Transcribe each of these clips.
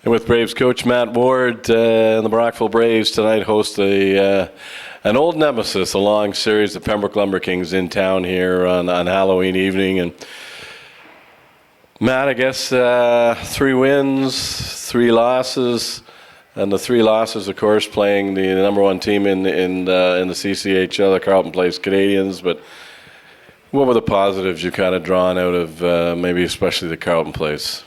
And with Braves coach Matt Ward, and the Brockville Braves tonight host an old nemesis, a long series of Pembroke Lumber Kings in town here on Halloween evening. And Matt, I guess 3 wins, 3 losses, and the 3 losses, of course, playing the number 1 team in the CCHL, the Carleton Place Canadians. But what were the positives you kind of drawn out of maybe especially the Carleton Place?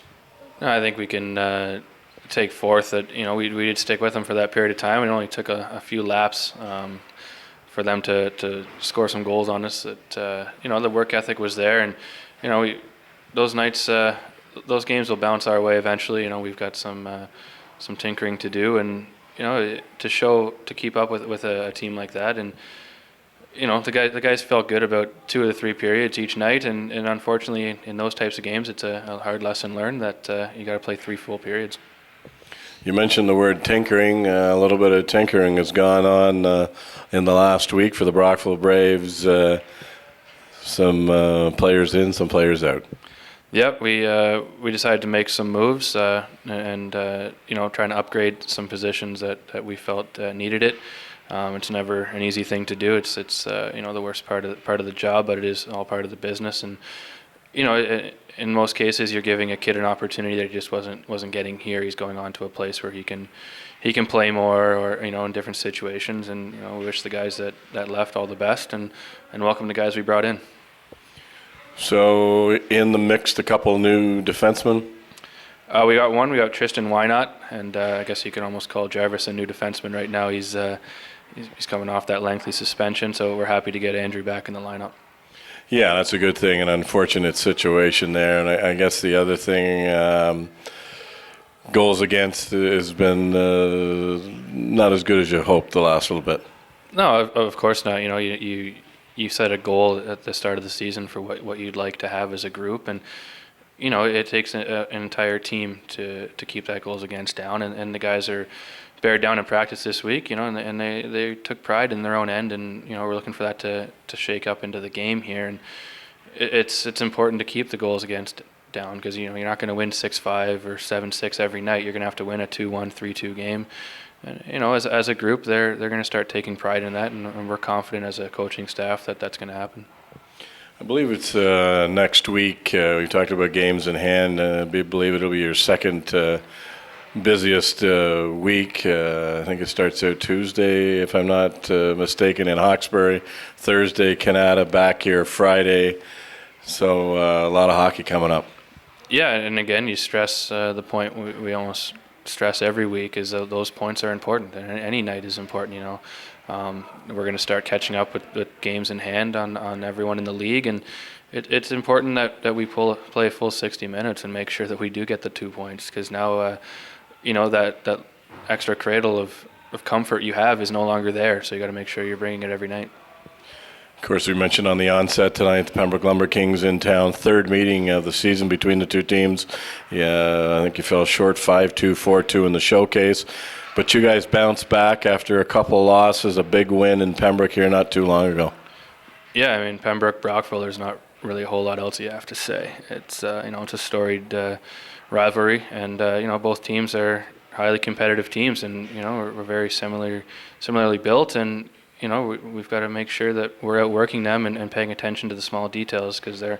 I think we can take forth that we did stick with them for that period of time. It only took a few laps for them to score some goals on us. That the work ethic was there, and those nights, those games will bounce our way eventually. We've got some tinkering to do, and to keep up with a team like that. And the guys felt good about 2 of the 3 periods each night, and unfortunately in those types of games it's a hard lesson learned that you got to play 3 full periods. You mentioned the word tinkering. A little bit of tinkering has gone on in the last week for the Brockville Braves. Some players in, some players out. Yep, we decided to make some moves and trying to upgrade some positions that we felt needed it. It's never an easy thing to do. It's the worst part of the job, but it is all part of the business. And in most cases, you're giving a kid an opportunity that he just wasn't getting here. He's going on to a place where he can play more, or in different situations. And we wish the guys that left all the best, and welcome the guys we brought in. So in the mix, a couple new defensemen. We got Tristan Wynot, and I guess you can almost call Jarvis a new defenseman right now. He's coming off that lengthy suspension, so we're happy to get Andrew back in the lineup. Yeah, that's a good thing. An unfortunate situation there. And I guess the other thing, goals against has been not as good as you hoped the last little bit. No, of course not. You set a goal at the start of the season for what you'd like to have as a group, and it takes an entire team to keep that goals against down, and the guys are bear down in practice this week, and they took pride in their own end, and we're looking for that to shake up into the game here, and it's important to keep the goals against down, because you're not going to win 6-5 or 7-6 every night. You're going to have to win a 2-1, 3-2 game, and as a group, they're going to start taking pride in that, and we're confident as a coaching staff that that's going to happen. I believe it's next week. We talked about games in hand. I believe it'll be your second busiest week. I think it starts out Tuesday, if I'm not mistaken, in Hawkesbury. Thursday, Canada, back here Friday. So a lot of hockey coming up. Yeah, and again, you stress the point we almost stress every week is that those points are important, and any night is important. We're going to start catching up with games in hand on everyone in the league, and it's important that we play a full 60 minutes and make sure that we do get the 2 points, because now that extra cradle of comfort you have is no longer there, so you got to make sure you're bringing it every night. Of course, we mentioned on the onset tonight, the Pembroke Lumber Kings in town, 3rd meeting of the season between the 2 teams. Yeah, I think you fell short 5-2, 4-2 in the showcase. But you guys bounced back after a couple of losses, a big win in Pembroke here not too long ago. Yeah, I mean, Pembroke, Brockville, there's not really a whole lot else you have to say. It's, it's a storied rivalry, and, both teams are highly competitive teams, and, we're very similarly built, and, we've got to make sure that we're outworking them and paying attention to the small details, because they're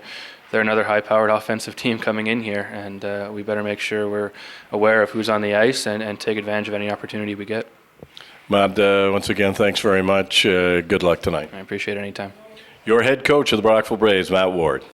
another high-powered offensive team coming in here, and we better make sure we're aware of who's on the ice and take advantage of any opportunity we get. Matt, once again, thanks very much. Good luck tonight. I appreciate it anytime. Your head coach of the Brockville Braves, Matt Ward.